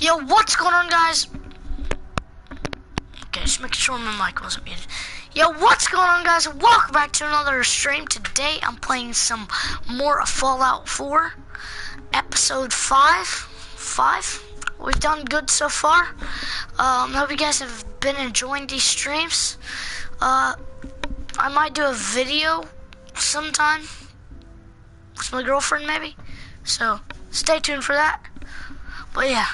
Yo, what's going on, guys? Okay, just making sure my mic wasn't muted. Yo, what's going on, guys? Welcome back to another stream. Today, I'm playing some more Fallout 4, episode 5. We've done good so far. Hope you guys have been enjoying these streams. I might do a video sometime with my girlfriend, maybe. So, stay tuned for that. But yeah,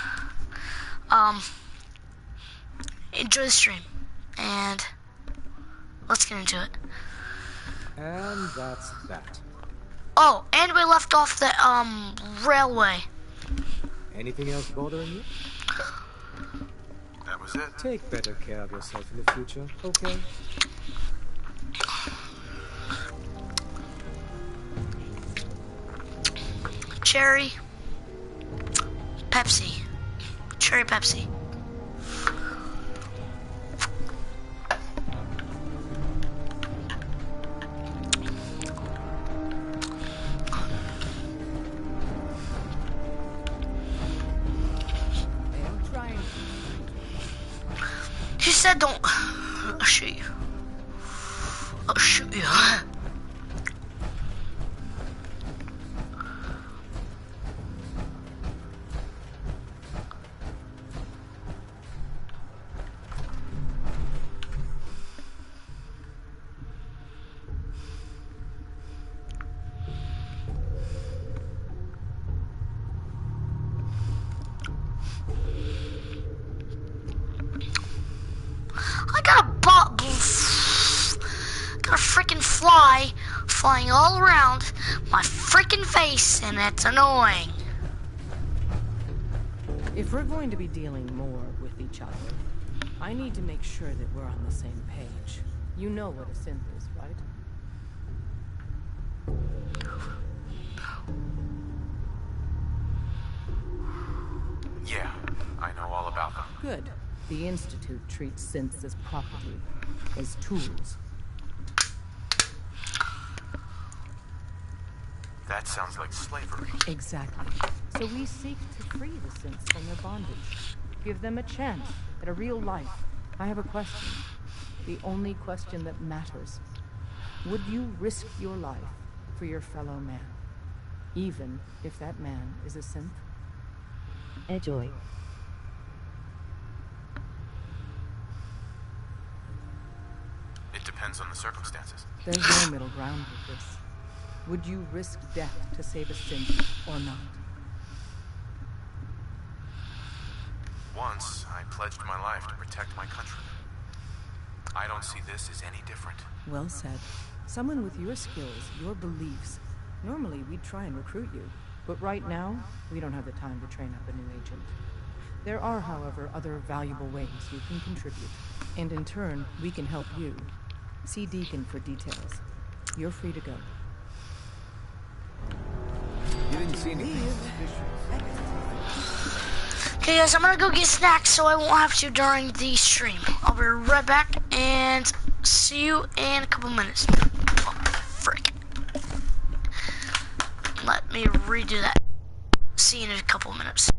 enjoy the stream, and let's get into it. And that's that. Oh, and we left off the, railway. Anything else bothering you? That was it. Take better care of yourself in the future, okay? Cherry Pepsi. Cherry Pepsi. She said don't. I'll shoot you. I'll shoot you. Got a freaking fly flying all around my freaking face, and it's annoying. If we're going to be dealing more with each other, I need to make sure that we're on the same page. You know what a synth is, right? Yeah, I know all about them. Good. The Institute treats synths as property, as tools. That sounds like slavery. Exactly. So we seek to free the synths from their bondage. Give them a chance at a real life. I have a question. The only question that matters. Would you risk your life for your fellow man? Even if that man is a synth? EJOY. It depends on the circumstances. There's no middle ground with this. Would you risk death to save a synth or not? Once, I pledged my life to protect my country. I don't see this as any different. Well said. Someone with your skills, your beliefs. Normally, we'd try and recruit you. But right now, we don't have the time to train up a new agent. There are, however, other valuable ways you can contribute. And in turn, we can help you. See Deacon for details. You're free to go. You didn't see anything Okay, guys, I'm gonna go get snacks so I won't have to during the stream. I'll be right back and see you in a couple minutes. Oh, frick. Let me redo that. See you in a couple minutes.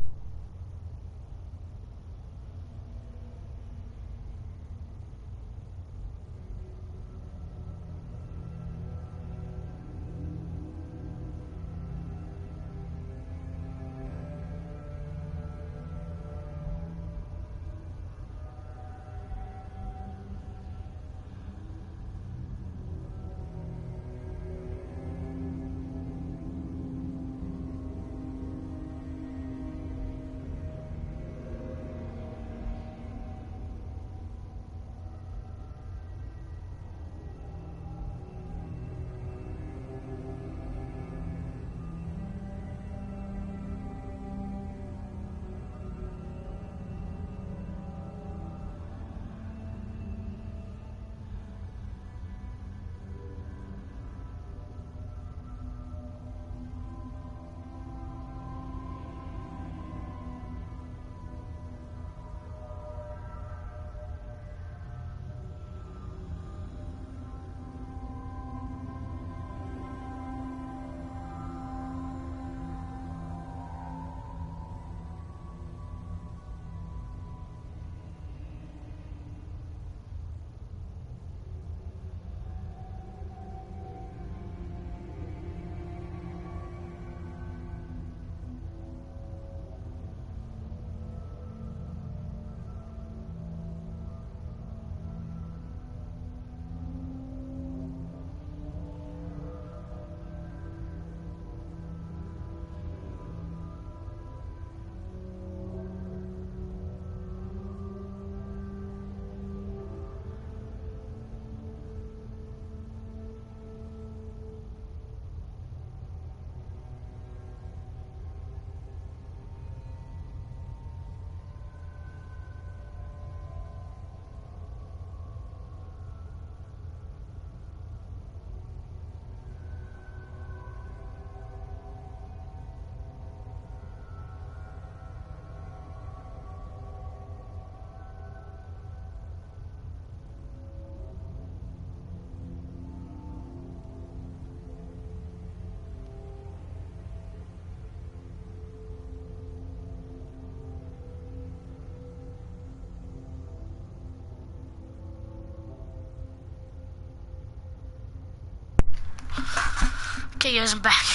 Okay, guys, I'm back.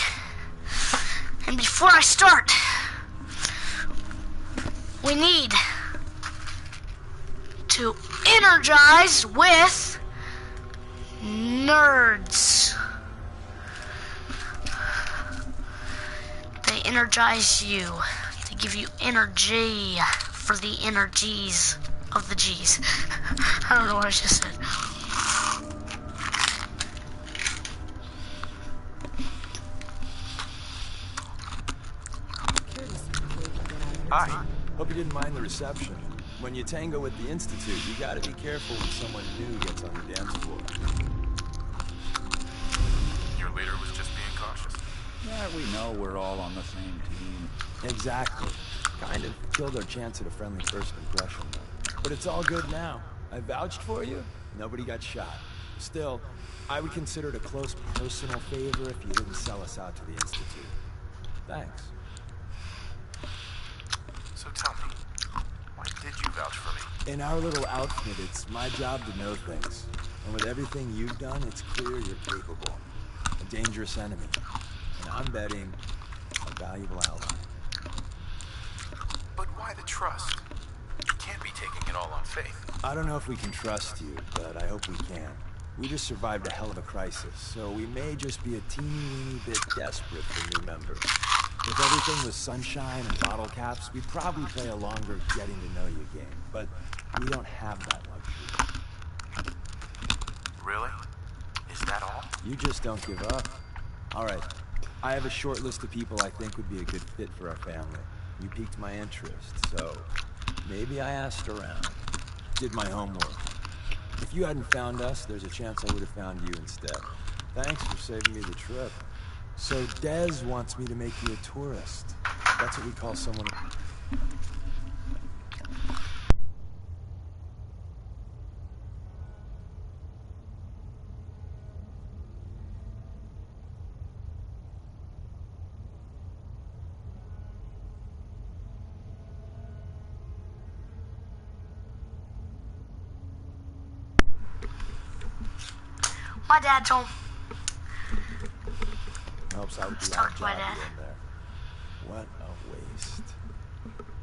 And before I start, we need to energize with nerds. They energize you. They give you energy for the energies of the G's. I don't know what I just said. Hi. Hope you didn't mind the reception. When you tango with the Institute, you gotta be careful when someone new gets on the dance floor. Your leader was just being cautious. Yeah, we know we're all on the same team. Exactly. Kind of killed our chance at a friendly first impression, though. But it's all good now. I vouched for you. Nobody got shot. Still, I would consider it a close personal favor if you didn't sell us out to the Institute. Thanks. So tell me, why did you vouch for me? In our little outfit, it's my job to know things. And with everything you've done, it's clear you're capable. A dangerous enemy. And I'm betting a valuable ally. But why the trust? You can't be taking it all on faith. I don't know if we can trust you, but I hope we can. We just survived a hell of a crisis, so we may just be a teeny bit desperate for new members. If everything was sunshine and bottle caps, we'd probably play a longer getting to know you game, but we don't have that luxury. Really? Is that all? You just don't give up. All right, I have a short list of people I think would be a good fit for our family. You piqued my interest, so maybe I asked around. Did my homework. If you hadn't found us, there's a chance I would have found you instead. Thanks for saving me the trip. So Dez wants me to make you a tourist. That's what we call someone... My dad's home. helps out Let's the talk odd to my job dad. here and there. What a waste.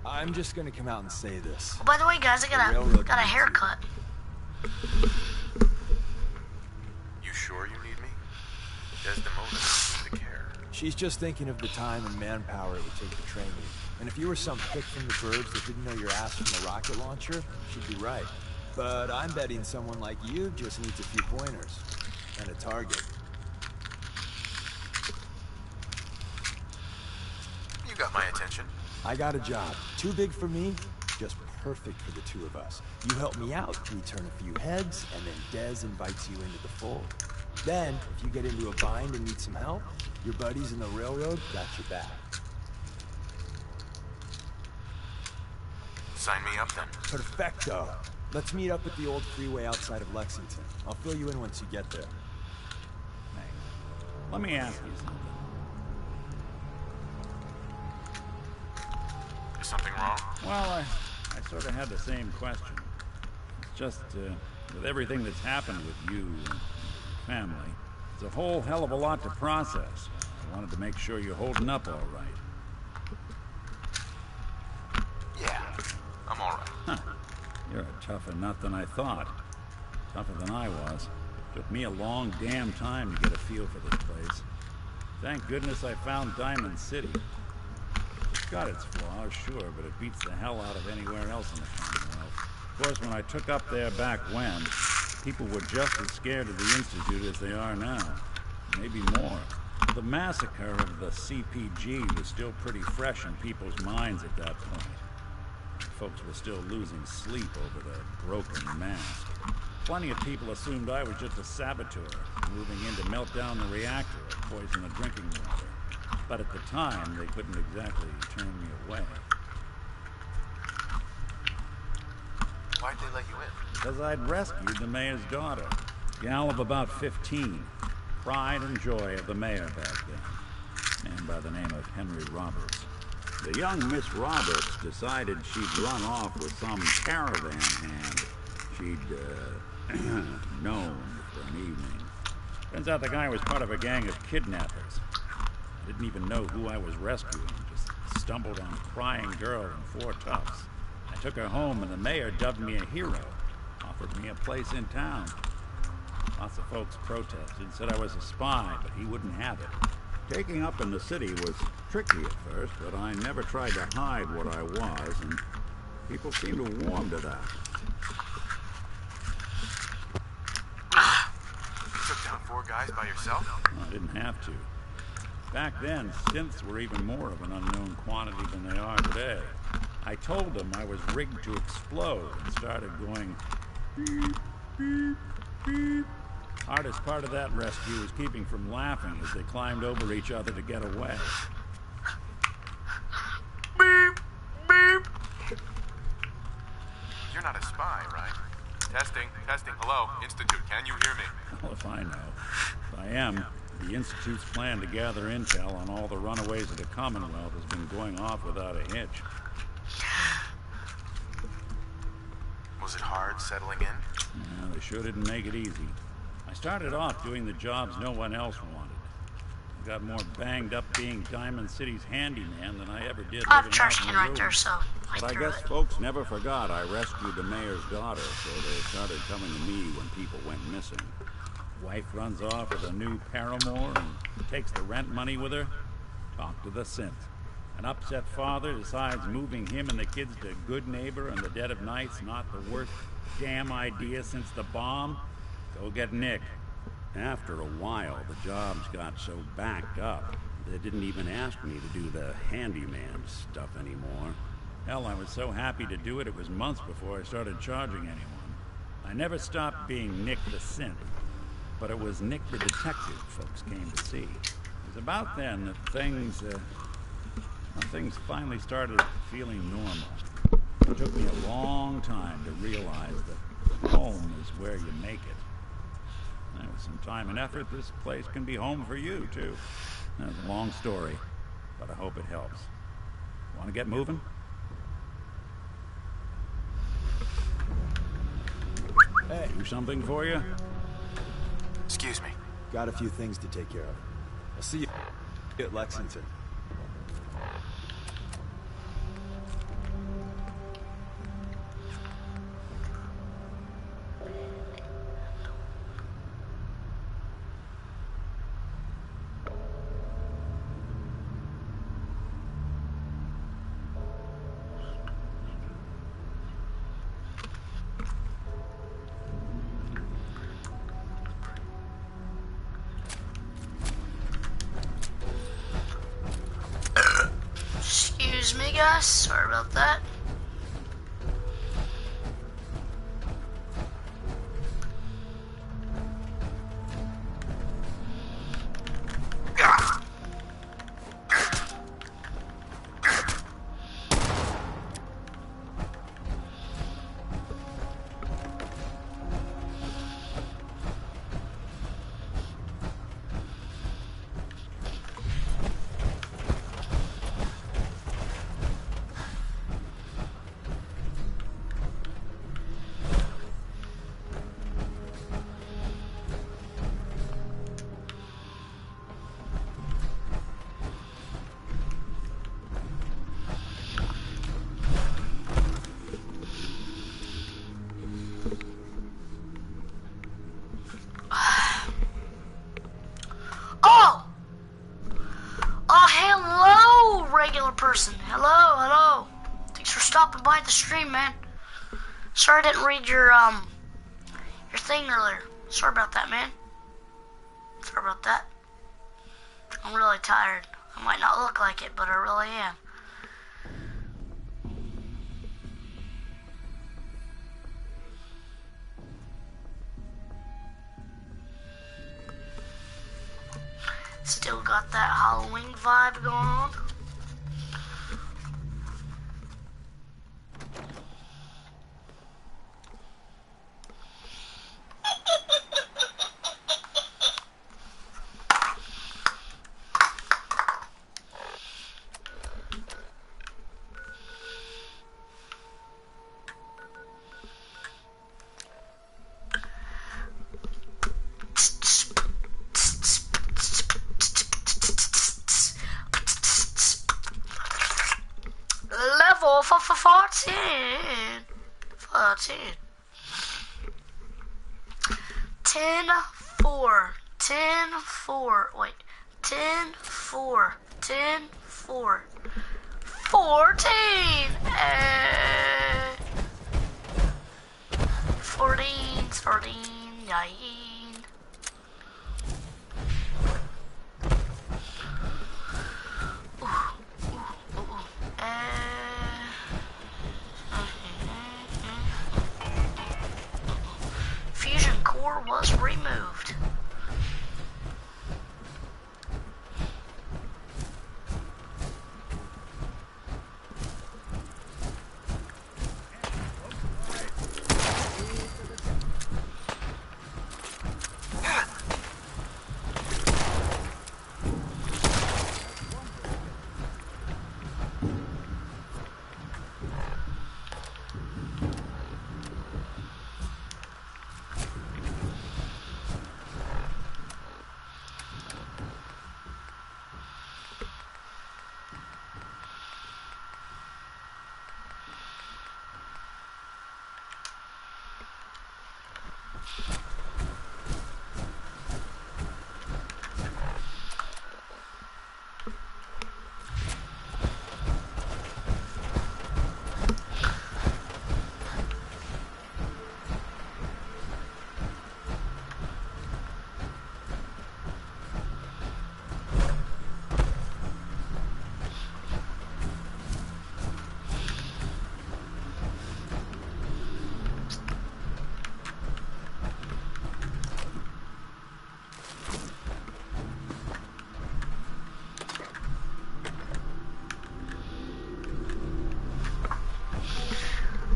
I'm just gonna come out and say this. Oh, by the way, guys, I got a haircut. You sure you need me? Desdemona doesn't seem to care. She's just thinking of the time and manpower it would take to train you. And if you were some pick from the burbs that didn't know your ass from a rocket launcher, she'd be right. But I'm betting someone like you just needs a few pointers. And a target. You got my attention. I got a job. Too big for me, just perfect for the two of us. You help me out, we turn a few heads, and then Dez invites you into the fold. Then, if you get into a bind and need some help, your buddies in the railroad got your back. Sign me up then. Perfecto. Let's meet up at the old freeway outside of Lexington. I'll fill you in once you get there. Hey, let me ask you something. Is something wrong? Well, I sort of had the same question. It's just, with everything that's happened with you and your family, it's a whole hell of a lot to process. I wanted to make sure you're holding up all right. Yeah, I'm all right. Huh. You're a tougher nut than I thought. Tougher than I was. Took me a long damn time to get a feel for this place. Thank goodness I found Diamond City. It's got its flaws, sure, but it beats the hell out of anywhere else in the Commonwealth. Of course, when I took up there back when, people were just as scared of the Institute as they are now. Maybe more. The massacre of the CPG was still pretty fresh in people's minds at that point. Folks were still losing sleep over the broken mask. Plenty of people assumed I was just a saboteur, moving in to melt down the reactor or poison the drinking water. But at the time, they couldn't exactly turn me away. Why'd they let you in? Because I'd rescued the mayor's daughter. Gal of about 15. Pride and joy of the mayor back then. Man by the name of Henry Roberts. The young Miss Roberts decided she'd run off with some caravan hand she'd known for an evening. Turns out the guy was part of a gang of kidnappers. I didn't even know who I was rescuing, just stumbled on a crying girl and 4 toughs. I took her home and the mayor dubbed me a hero, offered me a place in town. Lots of folks protested, said I was a spy, but he wouldn't have it. Taking up in the city was tricky at first, but I never tried to hide what I was, and people seemed to warm to that. You took down 4 guys by yourself? I didn't have to. Back then, synths were even more of an unknown quantity than they are today. I told them I was rigged to explode and started going beep, beep, beep. Hardest part of that rescue was keeping from laughing as they climbed over each other to get away. Beep, beep. You're not a spy, right? Testing, testing. Hello, Institute, can you hear me? Well, if I know. If I am, the Institute's plan to gather intel on all the runaways of the Commonwealth has been going off without a hitch. Was it hard settling in? Yeah, they sure didn't make it easy. I started off doing the jobs no one else wanted. I got more banged up being Diamond City's handyman than I ever did I have a living trash out in can the right there, woods. so But I threw guess it. folks never forgot I rescued the mayor's daughter, so they started coming to me when people went missing. Wife runs off with a new paramour and takes the rent money with her. Talk to the synth. An upset father decides moving him and the kids to Good Neighbor in the dead of night's not the worst damn idea since the bomb. Go get Nick. After a while, the jobs got so backed up, they didn't even ask me to do the handyman stuff anymore. Hell, I was so happy to do it, it was months before I started charging anyone. I never stopped being Nick the Synth, but it was Nick the Detective folks came to see. It was about then that things finally started feeling normal. It took me a long time to realize that home is where you make it. And with some time and effort, this place can be home for you, too. That's a long story, but I hope it helps. Want to get moving? Hey, Do something for you? Excuse me. got a few things to take care of. I'll see you at Lexington. Excuse me, guys. Sorry about that. Oh! Oh, hello, regular person. Hello, hello. Thanks for stopping by the stream, man. Sorry I didn't read your thing earlier. Sorry about that, man. Sorry about that. I'm really tired. I might not look like it, but I really am. Still got that Halloween vibe going on. 14. 10, 4. 10, 4. Wait. 10, 4. 10, 4. 14. 14. 9. Fusion core was removed.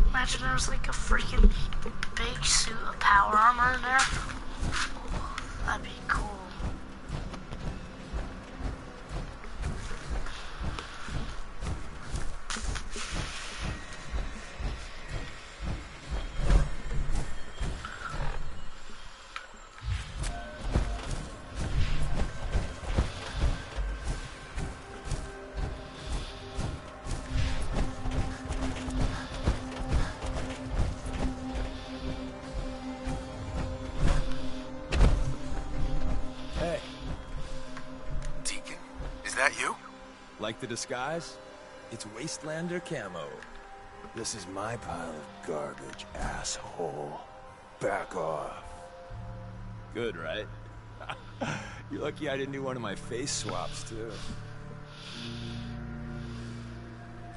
Imagine there was like a freaking big suit of power armor in there. That'd be cool. Like the disguise? It's Wastelander camo. This is my pile of garbage, asshole. Back off. Good, right? You're lucky I didn't do one of my face swaps, too.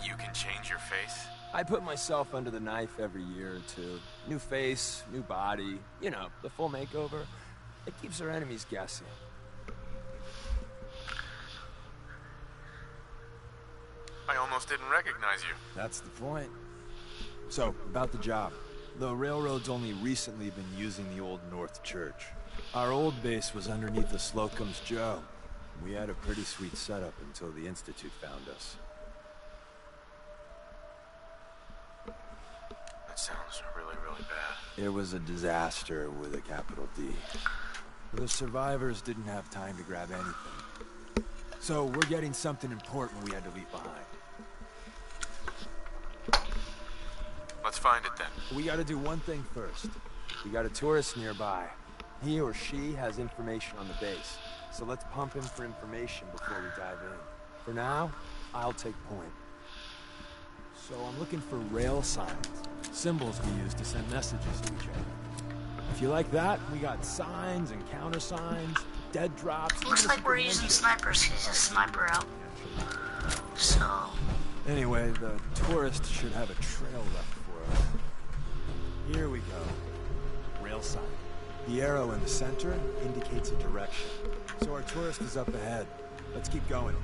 You can change your face? I put myself under the knife every year or two. New face, new body, you know, the full makeover. It keeps our enemies guessing. I almost didn't recognize you. That's the point. So, about the job. The railroad's only recently been using the Old North Church. Our old base was underneath the Slocum's Joe. We had a pretty sweet setup until the Institute found us. That sounds really, really bad. It was a disaster with a capital D. The survivors didn't have time to grab anything. So, we're getting something important we had to leave behind. Let's find it then. We gotta do one thing first. We got a tourist nearby. He or she has information on the base. So let's pump him for information before we dive in. For now, I'll take point. So I'm looking for rail signs. Symbols we use to send messages to each other. If you like that, we got signs and countersigns, dead drops. Looks like we're using snipers. He's a sniper out. So... Anyway, the tourist should have a trail left for us. Here we go. Rail sign. The arrow in the center indicates a direction. So our tourist is up ahead. Let's keep going.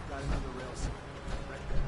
Got another rail sign. Right there.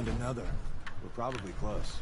And another. We're probably close.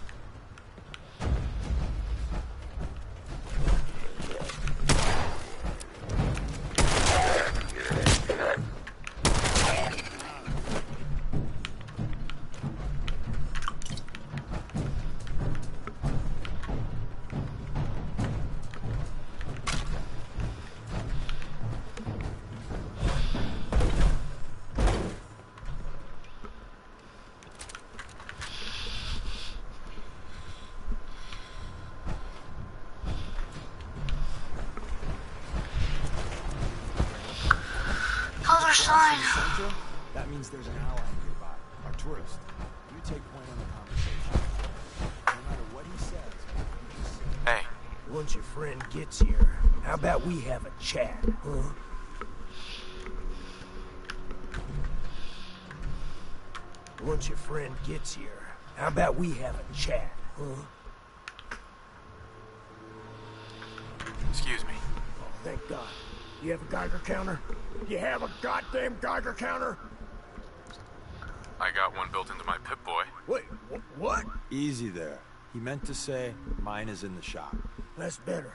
Other sign. Central? That means there's an ally nearby. Our tourist. You take point on the conversation. No matter what he says, you just say, Hey, Once your friend gets here, how about we have a chat, huh? Once your friend gets here, how about we have a chat, huh? excuse me. Oh, thank God. You have a Geiger counter? You have a goddamn Geiger counter? I got one built into my Pip-Boy. Wait, what? easy there. He meant to say, mine is in the shop. That's better.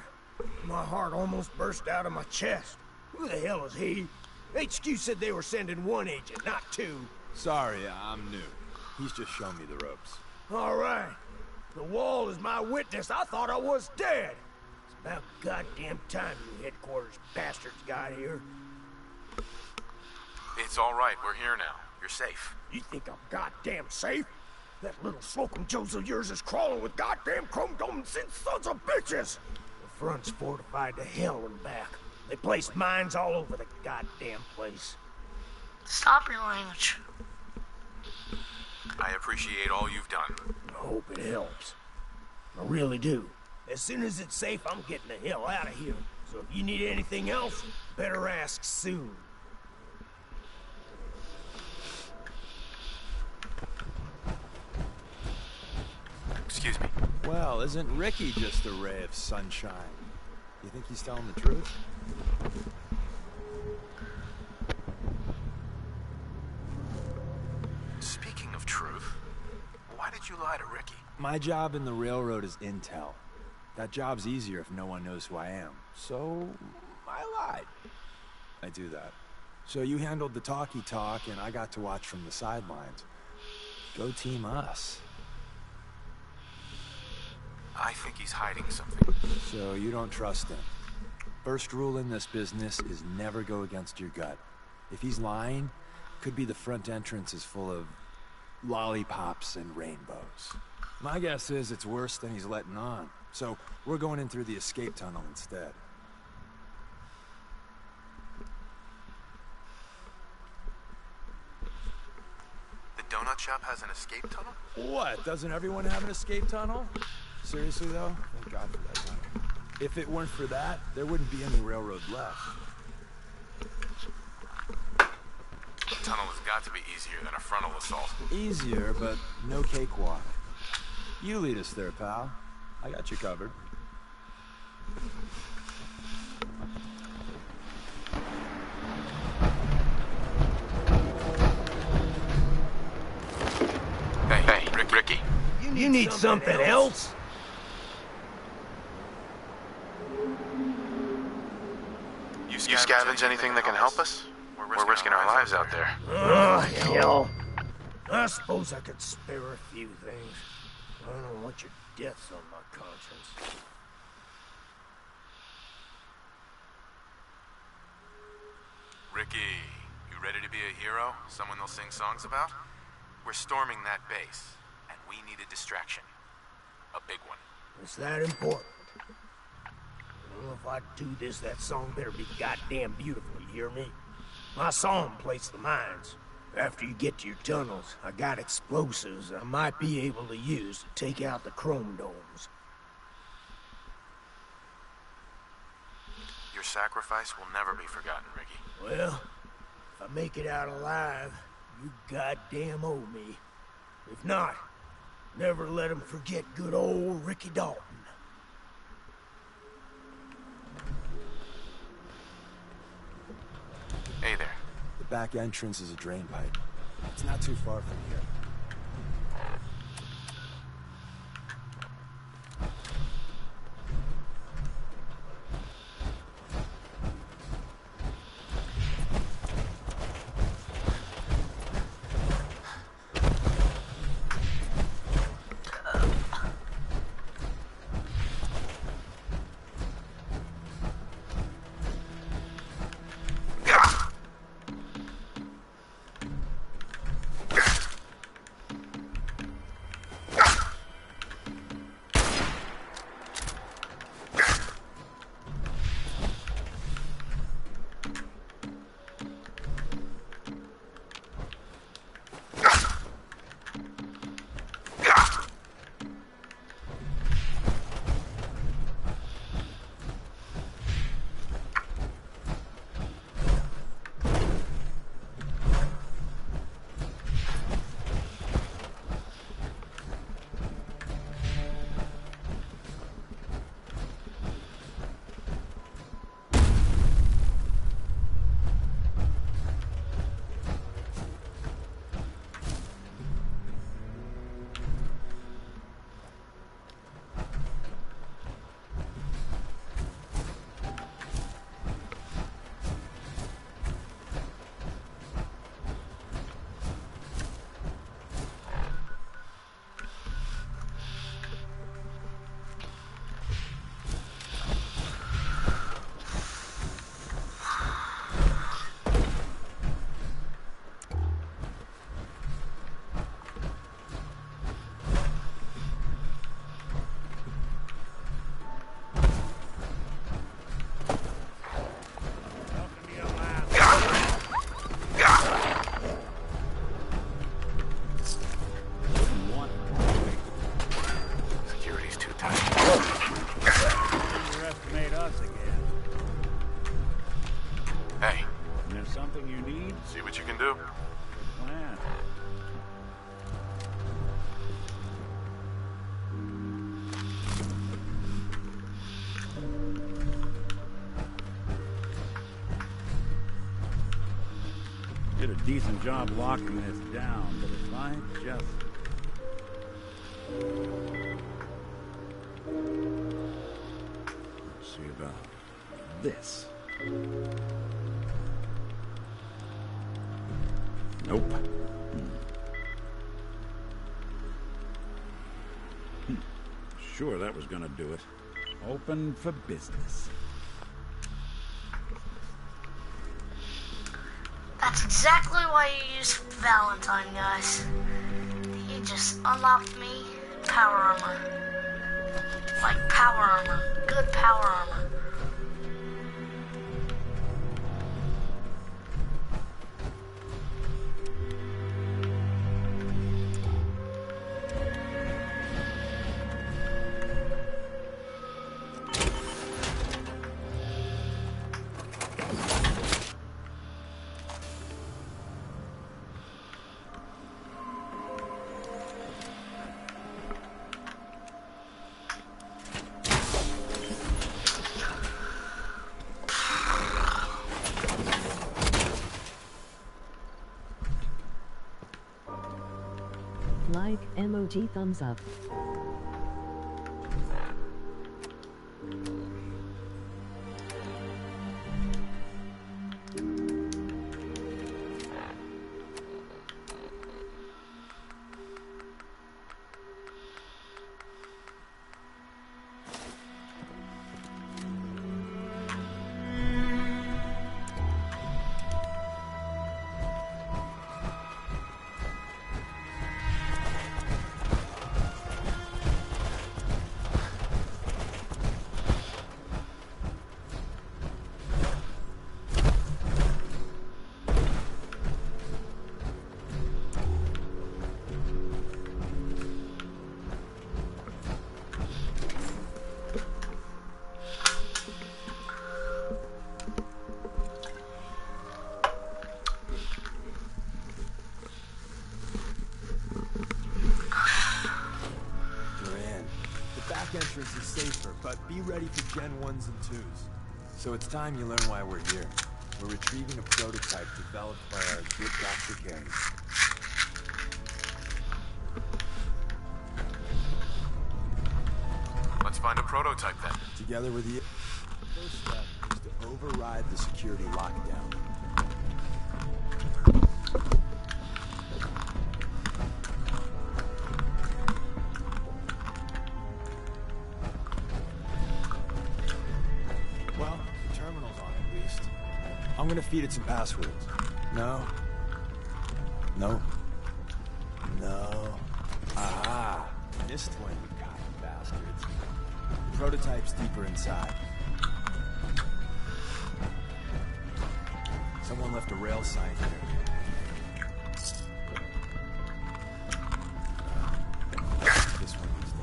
My heart almost burst out of my chest. Who the hell is he? HQ said they were sending one agent, not two. Sorry, I'm new. He's just shown me the ropes. All right. The wall is my witness. I thought I was dead. It's about goddamn time you headquarters bastards got here. It's all right. We're here now. You're safe. You think I'm goddamn safe? That little smoking Joes of yours is crawling with goddamn chrome dome and sin sons of bitches. The front's fortified to hell and back. They placed mines all over the goddamn place. Stop your language. I appreciate all you've done. I hope it helps. I really do. As soon as it's safe, I'm getting the hell out of here. So if you need anything else, better ask soon. Excuse me. Well, isn't Ricky just a ray of sunshine? You think he's telling the truth? Speaking of truth, why did you lie to Ricky? My job in the railroad is intel. That job's easier if no one knows who I am. So, I lied. I do that. So you handled the talky talk, and I got to watch from the sidelines. Go team us. I think he's hiding something. So you don't trust him. First rule in this business is never go against your gut. If he's lying, could be the front entrance is full of lollipops and rainbows. My guess is it's worse than he's letting on. So we're going in through the escape tunnel instead. The donut shop has an escape tunnel? What? Doesn't everyone have an escape tunnel? Seriously though? Thank God for that tunnel. If it weren't for that, there wouldn't be any railroad left. The tunnel has got to be easier than a frontal assault. Easier, but no cakewalk. You lead us there, pal. I got you covered. Hey, Ricky. You need something else? You scavenge anything that can help us? We're risking our lives out there. Oh, hell. I suppose I could spare a few things. I don't want your deaths on my conscience. Ricky, you ready to be a hero? Someone they'll sing songs about? We're storming that base, and we need a distraction. A big one. It's that important. Well, if I do this, that song better be goddamn beautiful, you hear me? My song plays the mines. After you get to your tunnels, I got explosives I might be able to use to take out the chrome domes. Your sacrifice will never be forgotten, Ricky. Well, if I make it out alive, you goddamn owe me. If not, never let 'em forget good old Ricky Dalton. Hey there. The back entrance is a drain pipe. It's not too far from here. Did a decent job locking this down, but if I just... Let's see about this. Nope. Sure, that was gonna do it. Open for business. That's exactly why you use Valentine, guys. He just unlocked me power armor. Like power armor. Good power armor. Like, emoji, thumbs up. Entrance is safer, but be ready for Gen 1s and 2s. So it's time you learn why we're here. We're retrieving a prototype developed by our good Dr. Gary. Let's find a prototype then. Together with you, the first step is to override the security lockdown. I'm gonna feed it some passwords. No. No. No. Ah. Missed one, you cotton bastards. The prototype's deeper inside. Someone left a rail sign here. This one needs to...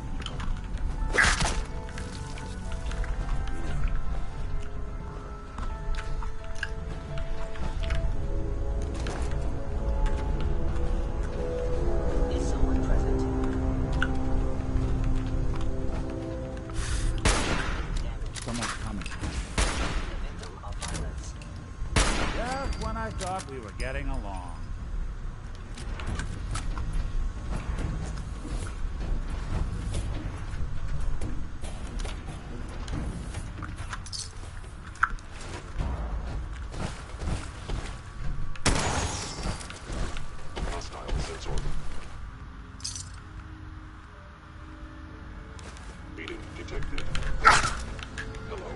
We were getting along. Hostile sense order. Meeting detected. Hello.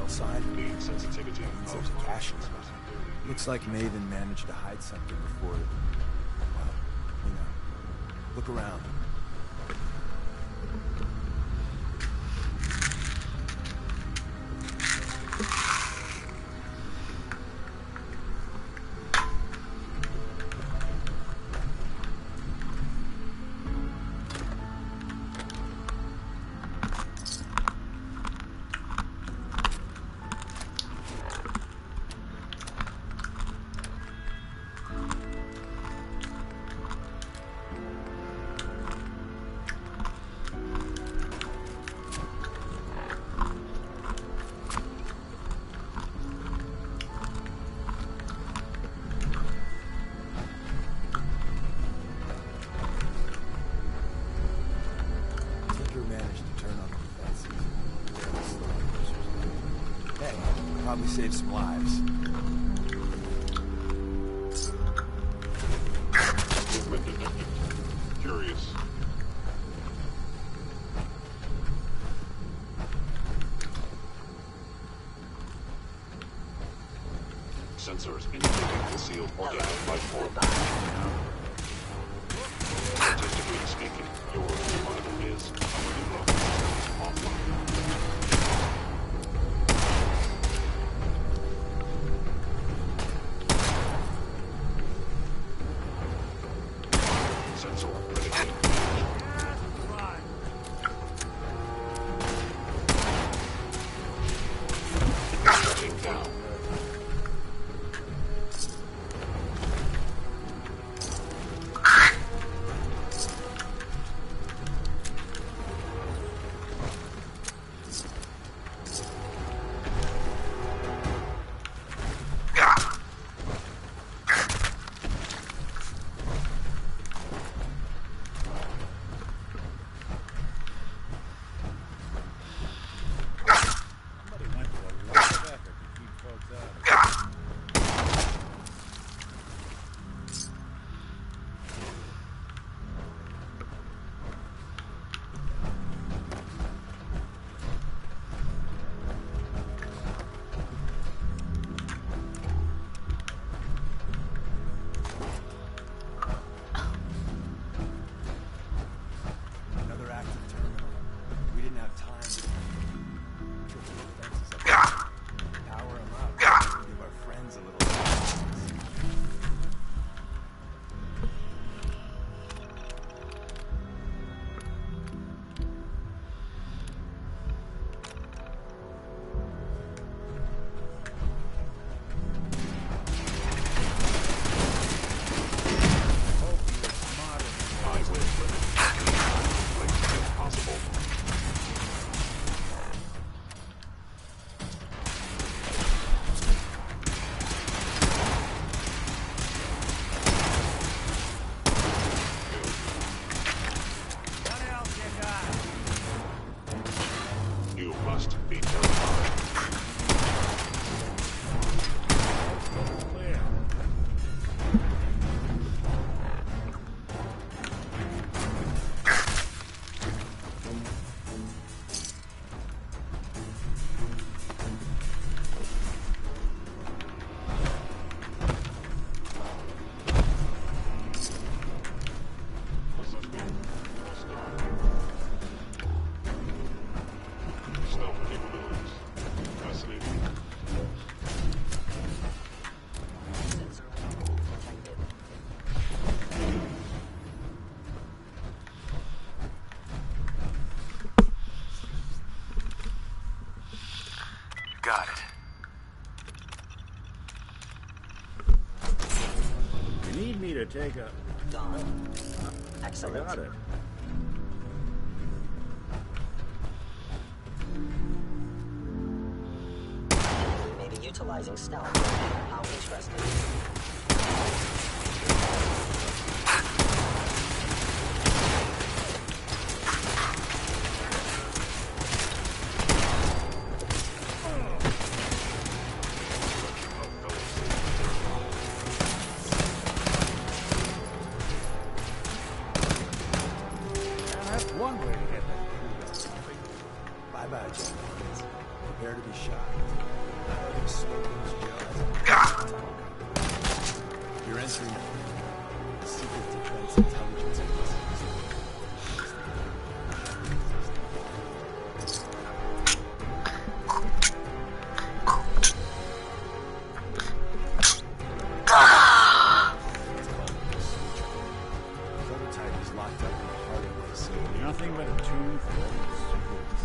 Side. Sensitivity. There's a cache in it. Looks like Maven managed to hide something before. Well, you know. Look around. Probably save some lives. Movement detected. Curious. Sensors indicating concealed organic life form. Statistically speaking, your survival is already low. Offline. Sensor predicting. Shutting down. Somebody went to a lot of effort to keep folks out. Another active terminal. We didn't have time to trip the defenses up. Power them up. Give our friends a little assistance. I win with it. Like if possible. You must be terrified. Clear. Stealth capabilities. Fascinating. Got it. You need me to take a... Excellent. I got it. Maybe utilizing stealth. How interesting. And that's one way to get that. Bye-bye, gentlemen. Prepare to be shocked. Those slogans, Joe. You're entering a secret defense intelligence agency. Prototype is locked up in the heart of the facility. Nothing but a tune for all the secrets.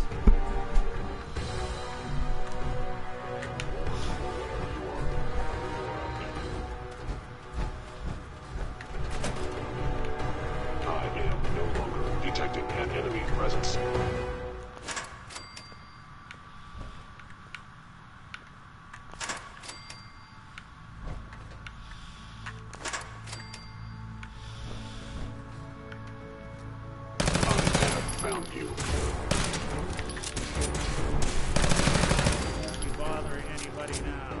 I am no longer detecting an enemy presence. Found you. You bothering anybody Ready now.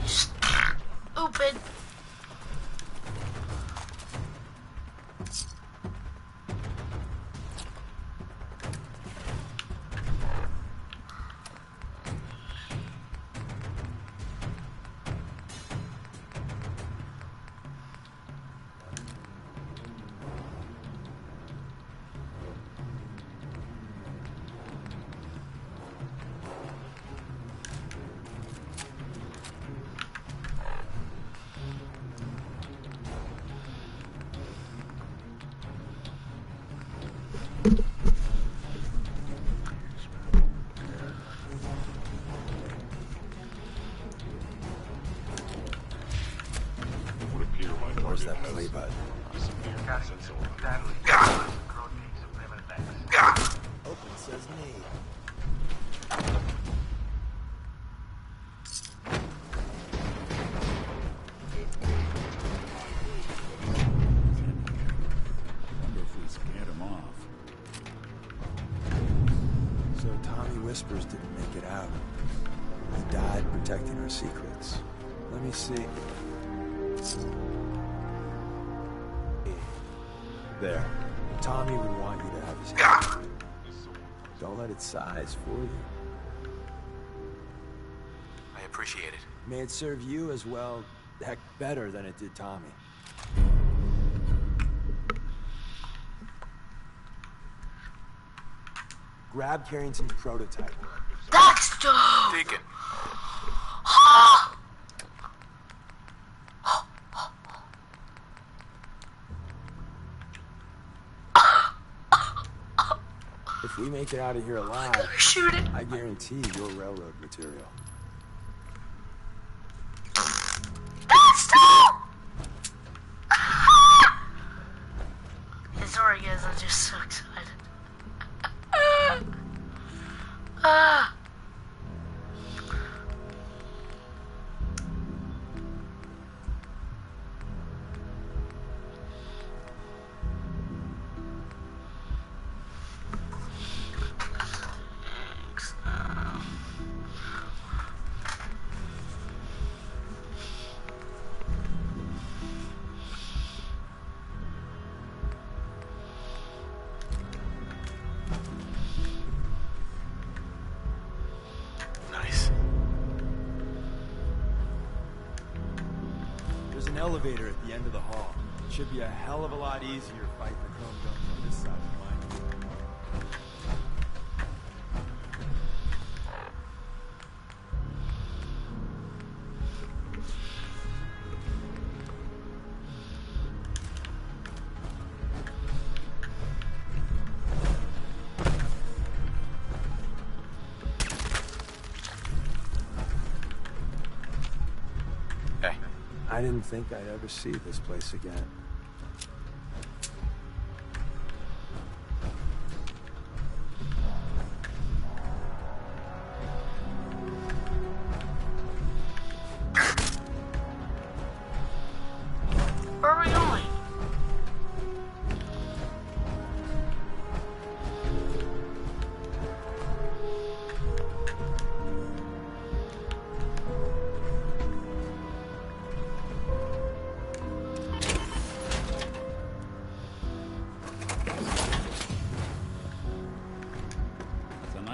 Stupid. Where's that play button? Open says me. Wonder if we scared him off. So Tommy Whispers didn't make it out. He died protecting our secrets. Let me see. There. Tommy would want you to have his hand. Don't let it size for you. I appreciate it. May it serve you as well, heck, better than it did Tommy. Grab Carrington's prototype. That's dope. Deacon. If we make it out of here alive, Shoot it. I guarantee you're railroad material. That's dope. Yeah, sorry guys, I'm just so excited. Nice. There's an elevator at the end of the hall. It should be a hell of a lot easier fighting the chrome guns on this side of the mine. Hey. I didn't think I'd ever see this place again.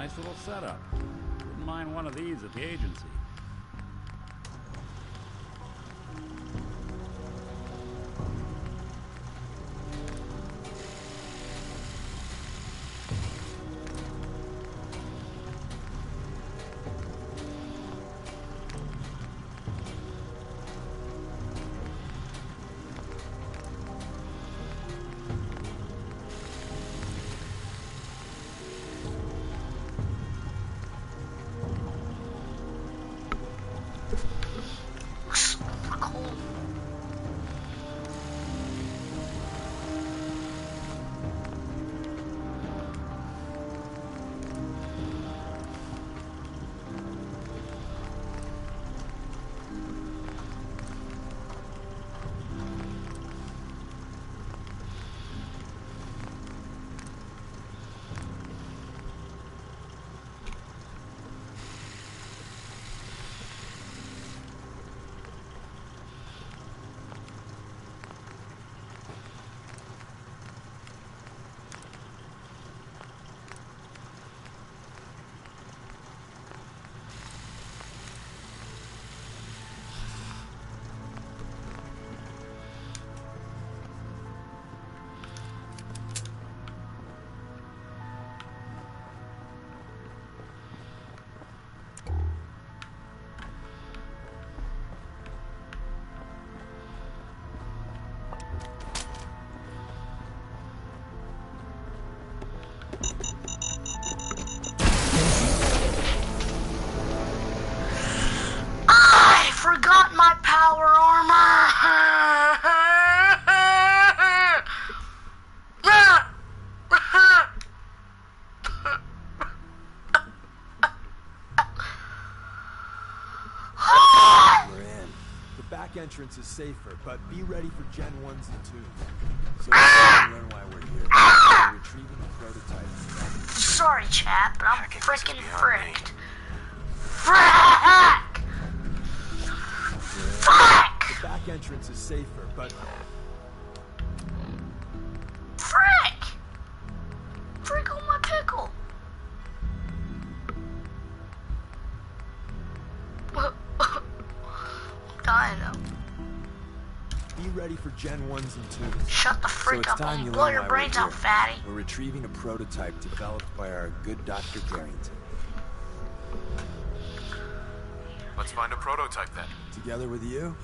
Nice little setup. Wouldn't mind one of these at the agency. Entrance is safer, but be ready for Gen 1s and 2s. So we can learn why we're here. We're retrieving a prototype. Sorry, chat, but I'm freaking fricked. Frick! The back entrance is safer, but... Frick! Frick on my pickle. I'm dying though. Be ready for Gen 1s and 2s. Shut the freak up and blow your brains out, fatty. We're retrieving a prototype developed by our good Dr. Carrington. Let's find a prototype then. Together with you,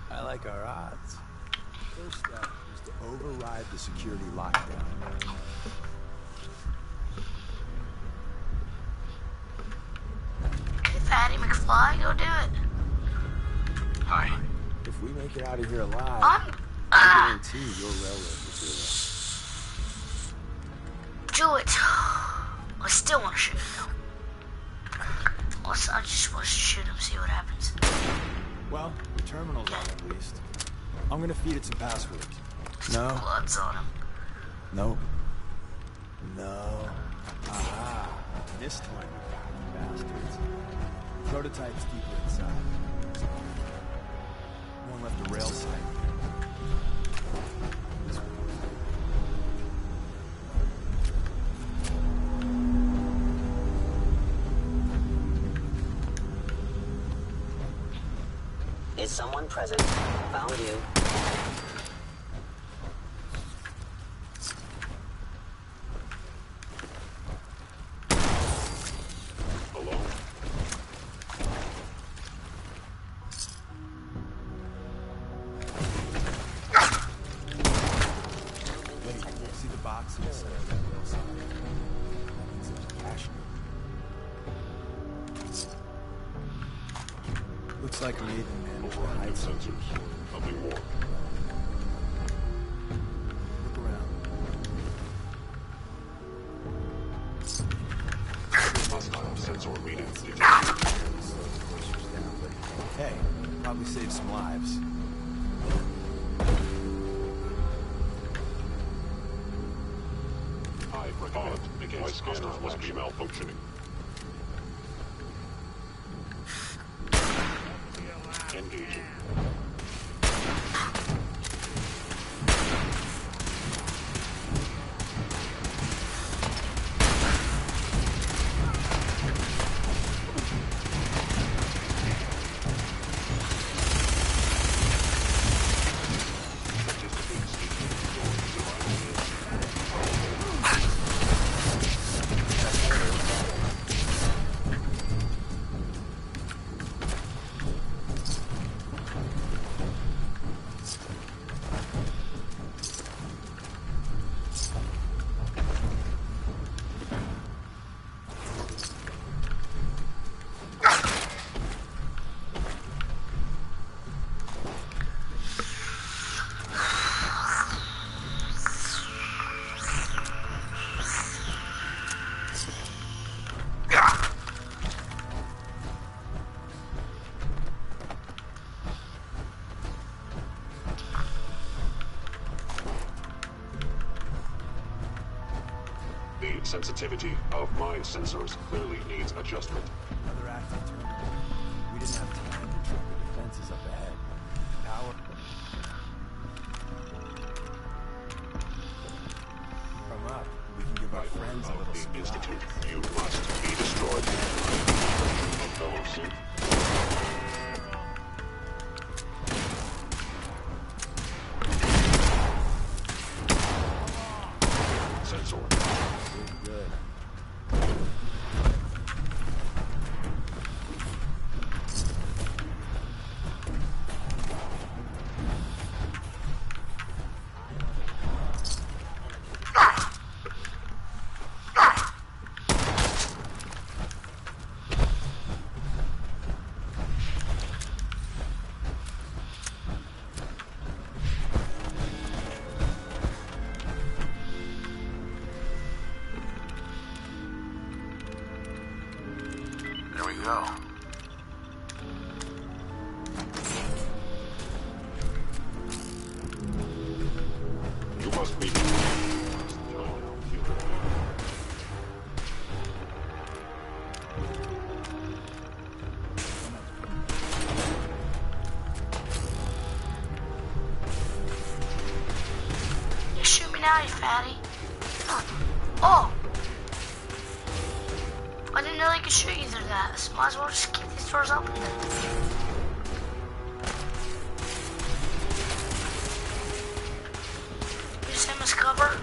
I like our odds. First step is to override the security lockdown. Okay, Fatty McFly, go do it. Hi. If we make it out of here alive, I guarantee your railroad material. Do it. I still want to shoot him though. I just want to shoot him, see what happens. Well, the terminal's on at least. I'm gonna feed it some passwords. No. Blood's on him. Nope. No. Aha. This time we got you bastards. Prototype's deeper inside. One left the rail side. This one. Is someone present? Found you. Looks like Raven managed to hide something. Nothing more. Look around. Hostile sensor reading. Hey, probably saved some lives. I recommend against scanners must be malfunctioning. Engaging. sensitivity of my sensors clearly needs adjustment. Another active terminal. We didn't have time to check the defenses up ahead. Power. Come up. We can give our friends a little The surprise. Institute, you must be destroyed. A fellow suit. Sensor. Good. There we go. You must be. You shoot me now, you fatty. Oh! I didn't know they could shoot you through that. So might as well just keep these doors open then. Use him as cover.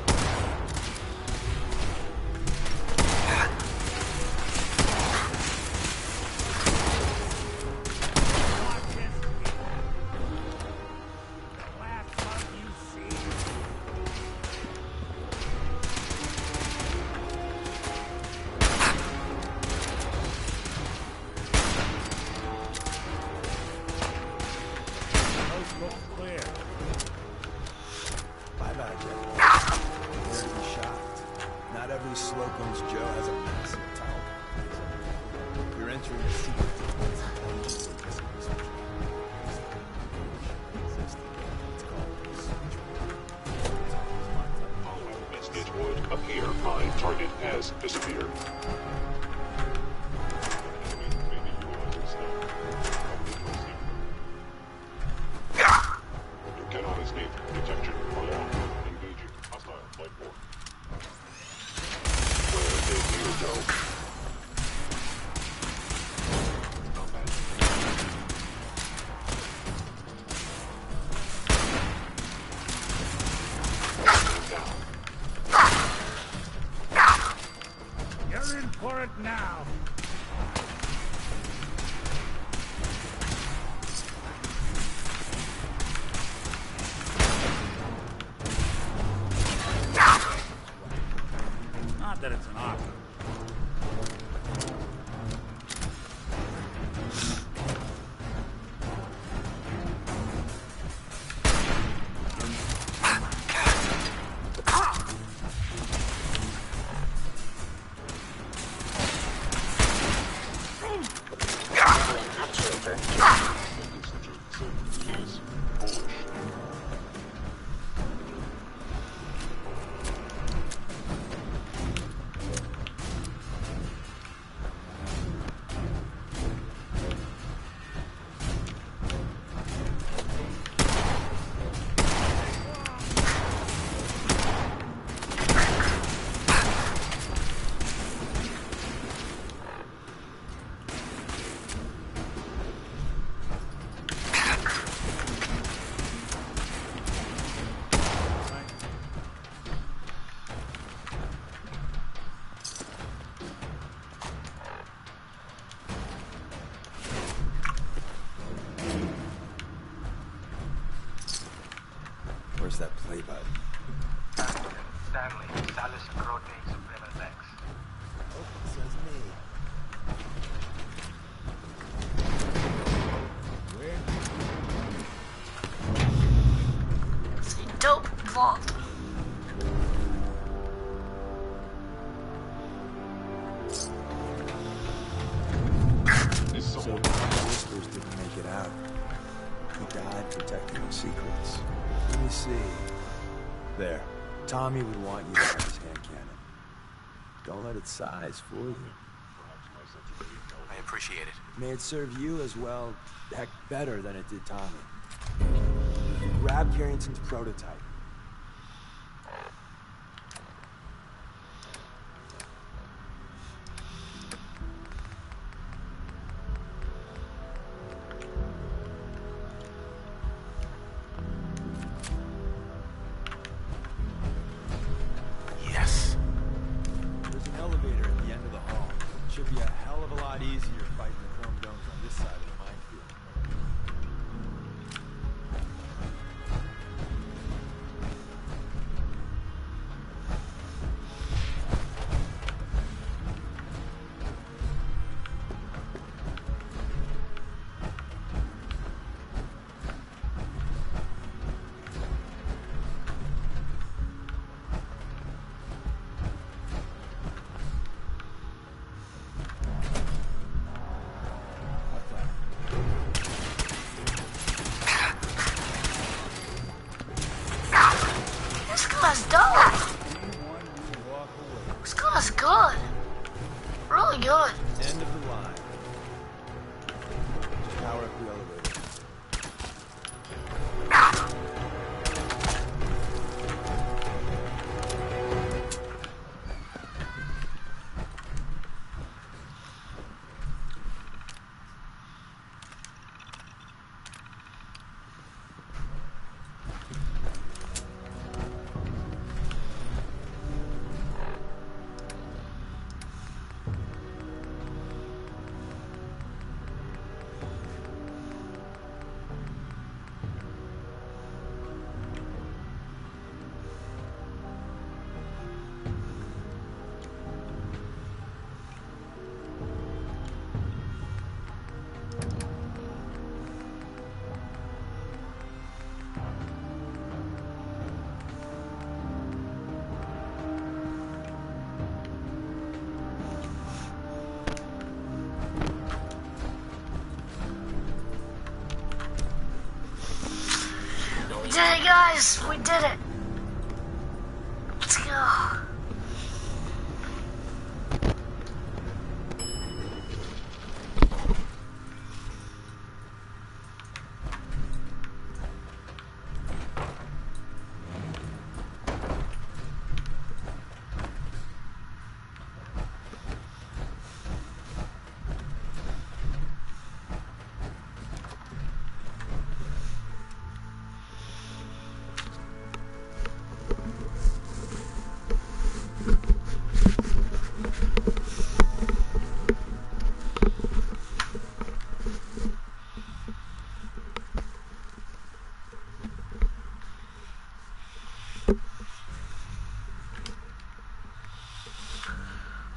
Bye bye, Jeff. Prepare to be shocked. Not every Slocum's Joe has a massive tower. You're entering a secret defense intelligence system. It's called It would appear my target has disappeared. You cannot escape detection for long. Engaging hostile life form. Where did you go? You're in for it now. Not that it's an option. Is foolish. Where's that play button? Stanley, Dallas Crote, Suprema Lex. Oh, it says me. It's a dope vault. Is So someone Whispers didn't make it out. He died protecting the secrets. Let me see. There. Tommy would want you to have his hand cannon. Don't let its size fool you. I appreciate it. May it serve you as well, heck, better than it did Tommy. Grab Carrington's prototype. Yes. There's an elevator at the end of the hall. Should be a hell of a lot easier fighting the chrome domes on this side of the minefield. This guy's dope. This guy's good. Really good. End of the line. Just power up the elevator. We did it, guys. We did it. Let's go.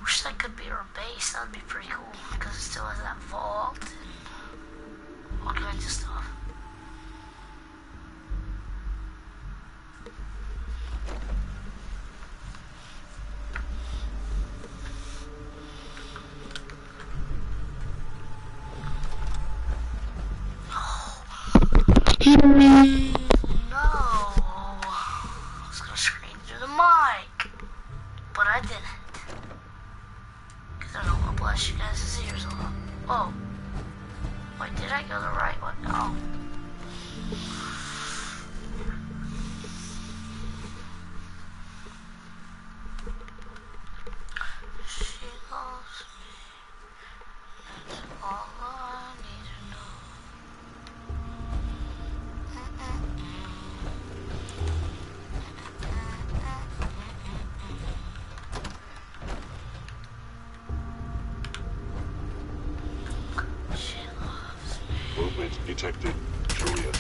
Wish that could be our base. That'd be pretty cool because it still has that vault and all kinds of stuff. No, I was gonna scream through the mic, but I didn't. Cause I don't want to blast you guys' ears a lot. Oh, wait, did I go the right way? No. She loves me. That's all I need to know. She loves me. Movement detected. Curious.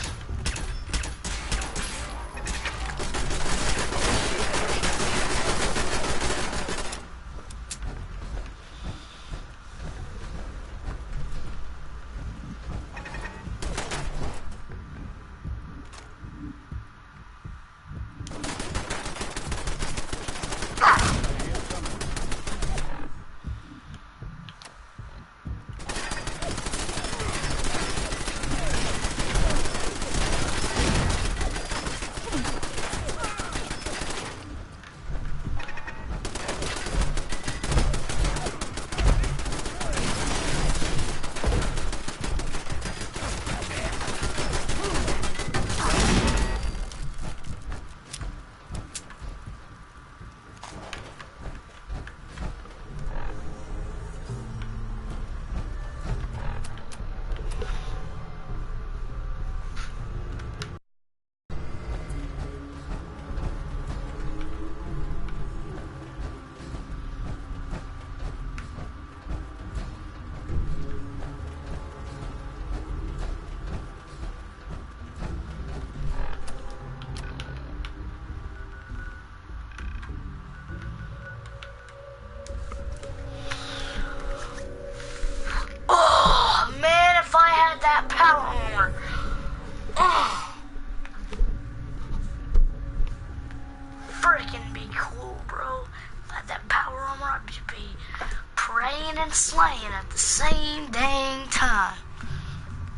praying and slaying at the same dang time.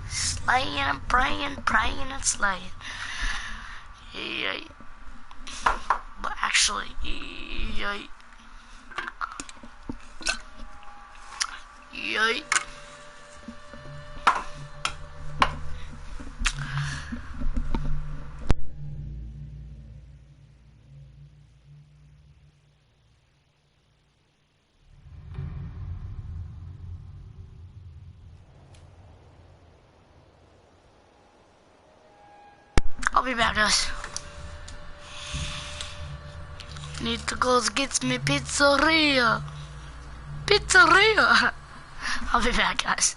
Slaying and praying, praying and slaying. Yeah. But actually, yeah. Yeah. I'll be back, guys. Need to go get me pizzeria. Pizzeria. I'll be back, guys.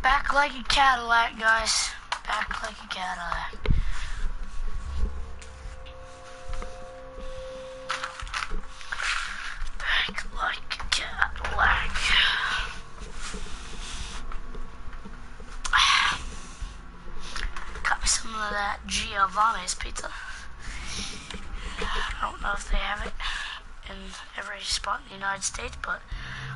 Back like a Cadillac, guys. Back like a Cadillac. Back like a Cadillac. Got me some of that Giovanni's pizza. I don't know if they have it in every spot in the United States, but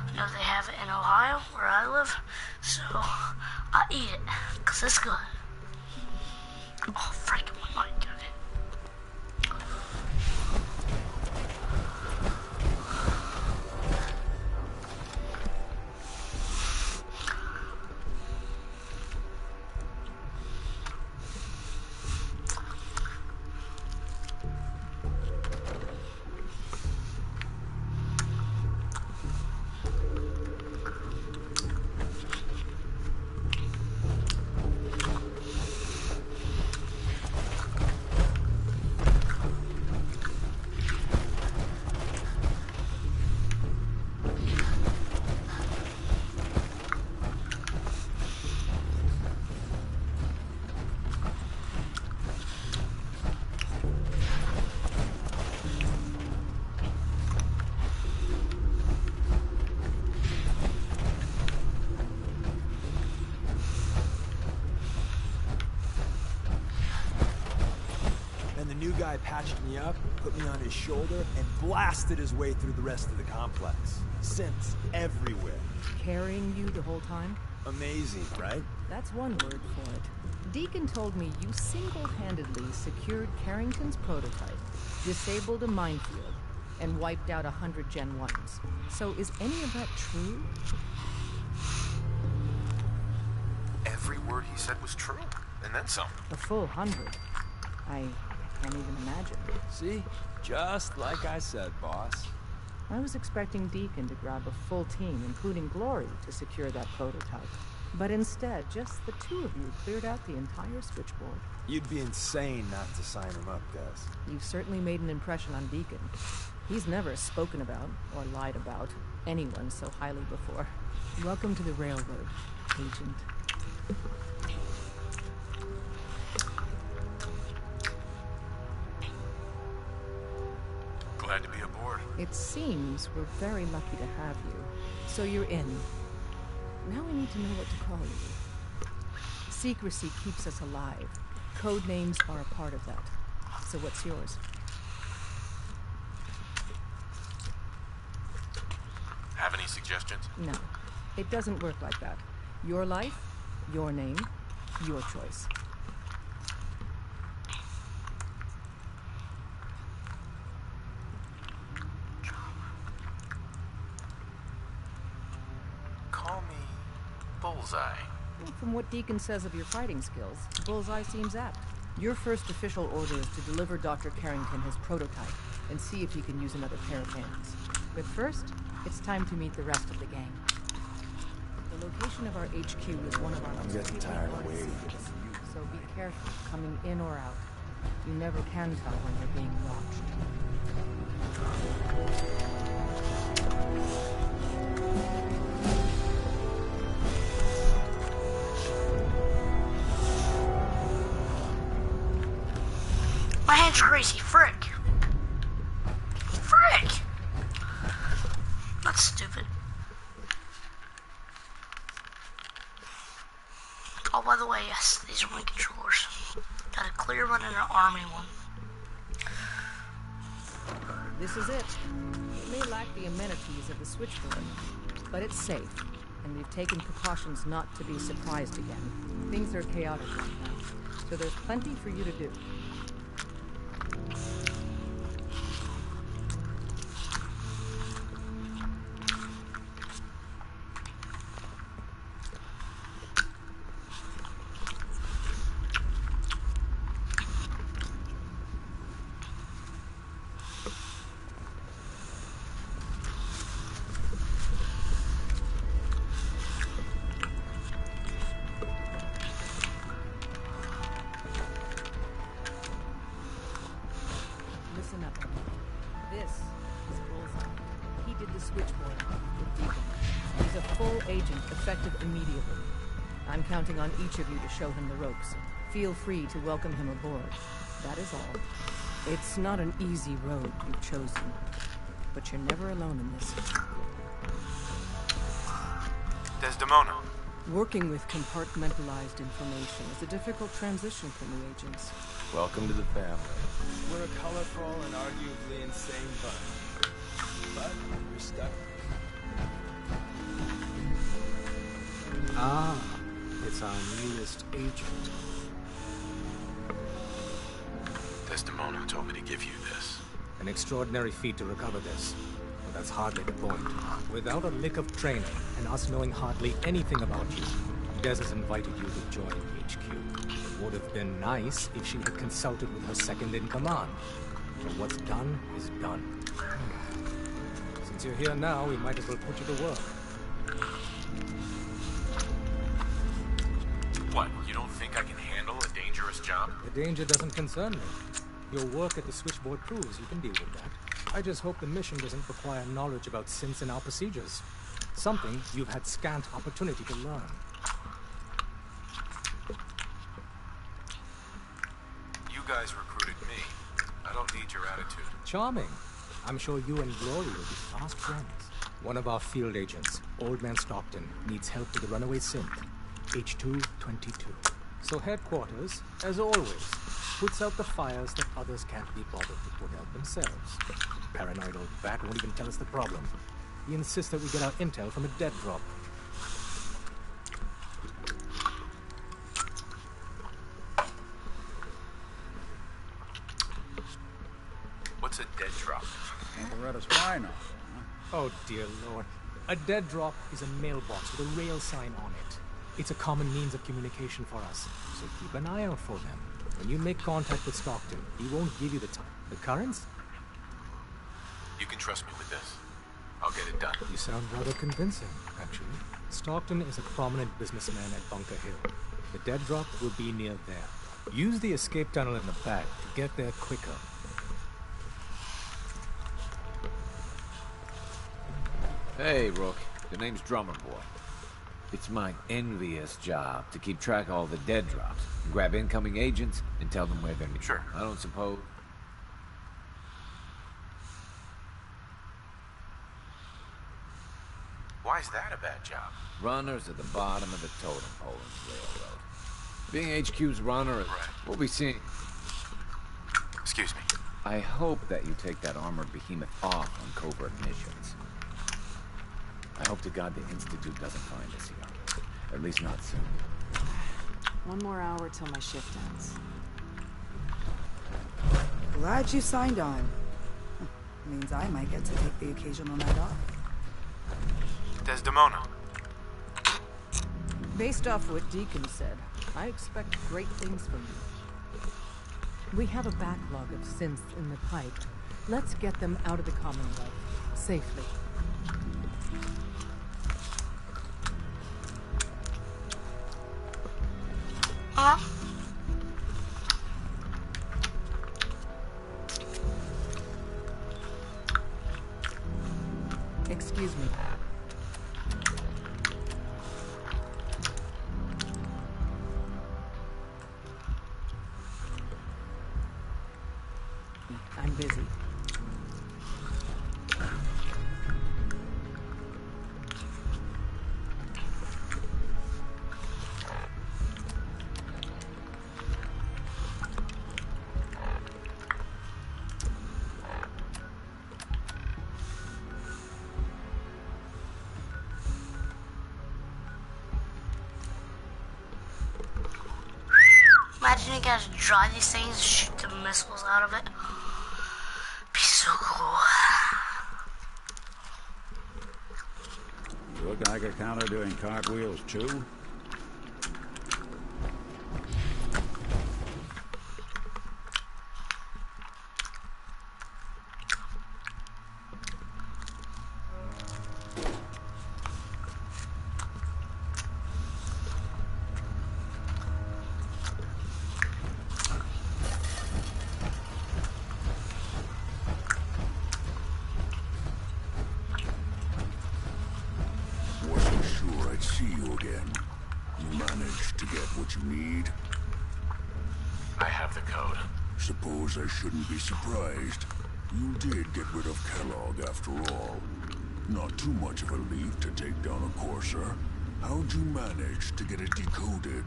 I know they have it in Ohio, where I live, so I eat it, because it's good. Oh, frick, my mic got it. guy patched me up, put me on his shoulder, and blasted his way through the rest of the complex. Synths everywhere. Carrying you the whole time? Amazing, right? That's one word for it. Deacon told me you single-handedly secured Carrington's prototype, disabled a minefield, and wiped out 100 Gen 1s. So is any of that true? Every word he said was true, and then some. A full 100. I can't even imagine. See? Just like I said, boss. I was expecting Deacon to grab a full team, including Glory, to secure that prototype. But instead, just the two of you cleared out the entire switchboard. You'd be insane not to sign him up, Des. You've certainly made an impression on Deacon. He's never spoken about, or lied about, anyone so highly before. Welcome to the Railroad, Agent. Glad to be aboard. It seems we're very lucky to have you. So you're in. Now we need to know what to call you. Secrecy keeps us alive. Code names are a part of that. So what's yours? Have any suggestions? No. It doesn't work like that. Your life, your name, your choice. Call me Bullseye. From what Deacon says of your fighting skills, Bullseye seems apt. Your first official order is to deliver Dr. Carrington his prototype and see if he can use another pair of hands. But first, it's time to meet the rest of the gang. The location of our HQ is one of our I'm getting tired of waiting. secrets, so be careful coming in or out. You never can tell when you're being watched. My hand's crazy. Frick. Frick! That's stupid. Oh, by the way, yes, these are my controllers. Got a clear one and an army one. This is it. It may lack the amenities of the switchboard, but it's safe, and we've taken precautions not to be surprised again. Things are chaotic right now, so there's plenty for you to do. Listen up. This is Bullseye. He did the switchboard with Deacon. He's a full agent, effective immediately. I'm counting on each of you to show him the ropes. Feel free to welcome him aboard. That is all. It's not an easy road you've chosen, but you're never alone in this. Desdemona. Working with compartmentalized information is a difficult transition for new agents. Welcome to the family. We're a colorful and arguably insane bunch. But we're stuck. Ah, it's our newest agent. Desdemona told me to give you this. An extraordinary feat to recover this. But that's hardly the point. Without a lick of training, and us knowing hardly anything about you, Des has invited you to join HQ. It would have been nice if she had consulted with her second-in-command. But what's done is done. Since you're here now, we might as well put you to work. What, you don't think I can handle a dangerous job? The danger doesn't concern me. Your work at the switchboard proves you can deal with that. I just hope the mission doesn't require knowledge about synths and our procedures. Something you've had scant opportunity to learn. You guys recruited me. I don't need your attitude. Charming. I'm sure you and Glory will be fast friends. One of our field agents, Old Man Stockton, needs help with the runaway synth. H222. So headquarters, as always, puts out the fires that others can't be bothered to put out themselves. Paranoid old bat won't even tell us the problem. He insists that we get our intel from a dead drop. What's a dead drop? Beretta spy novel, huh? Oh dear lord. A dead drop is a mailbox with a rail sign on it. It's a common means of communication for us, so keep an eye out for them. When you make contact with Stockton, he won't give you the time. The currents? You can trust me with this. I'll get it done. You sound rather convincing, actually. Stockton is a prominent businessman at Bunker Hill. The dead drop will be near there. Use the escape tunnel in the back to get there quicker. Hey, Rook. The name's Drummer Boy. It's my envious job to keep track of all the dead drops, grab incoming agents, and tell them where they're needed. Sure. I don't suppose... Why is that a bad job? Runners at the bottom of the totem pole in the railroad. Being HQ's runner is what we see. Excuse me. I hope that you take that armored behemoth off on covert missions. I hope to God the Institute doesn't find us here. At least not soon. One more hour till my shift ends. Glad you signed on. Means I might get to take the occasional night off. Desdemona. Based off what Deacon said, I expect great things from you. We have a backlog of synths in the pipe. Let's get them out of the Commonwealth safely. Excuse me. I'm busy. Imagine you guys drive these things and shoot the missiles out of it. Be so cool. You look like a counter doing cartwheels, too. Wasn't sure I'd see you again. You managed to get what you need? I have the code. Suppose I shouldn't be surprised. You did get rid of Kellogg after all. Not too much of a leap to take down a courser. How'd you manage to get it decoded?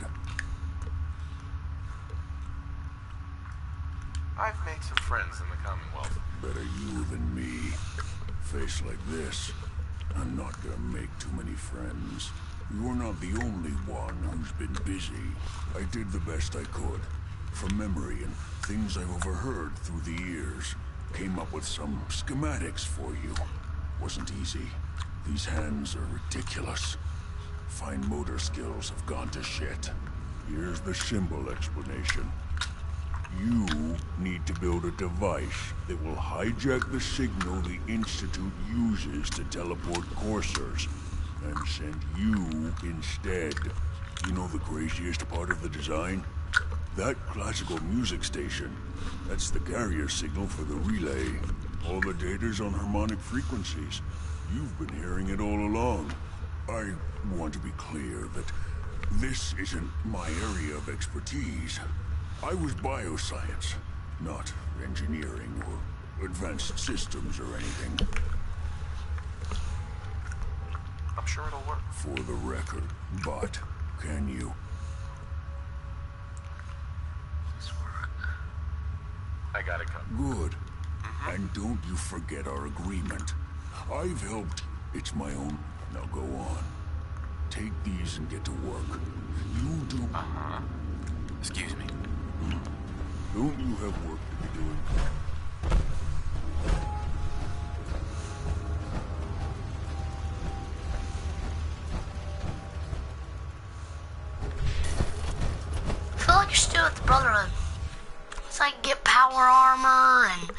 I've made some friends in the Commonwealth. Better you than me. Face like this, I'm not gonna make too many friends. You're not the only one who's been busy. I did the best I could. From memory and things I've overheard through the years. Came up with some schematics for you. Wasn't easy. These hands are ridiculous. Fine motor skills have gone to shit. Here's the symbol explanation. You need to build a device that will hijack the signal the Institute uses to teleport coursers, and send you instead. You know the craziest part of the design? That classical music station. That's the carrier signal for the relay. All the data's on harmonic frequencies. You've been hearing it all along. I want to be clear that this isn't my area of expertise. I was bioscience, not engineering or advanced systems or anything. I'm sure it'll work. For the record, but can you? I got it covered. Good. And don't you forget our agreement. I've helped. It's my own. Now go on. Take these and get to work. You do... Excuse me. Don't you have work to be doing? I feel like you're still with the Brotherhood. It's like get power armor and...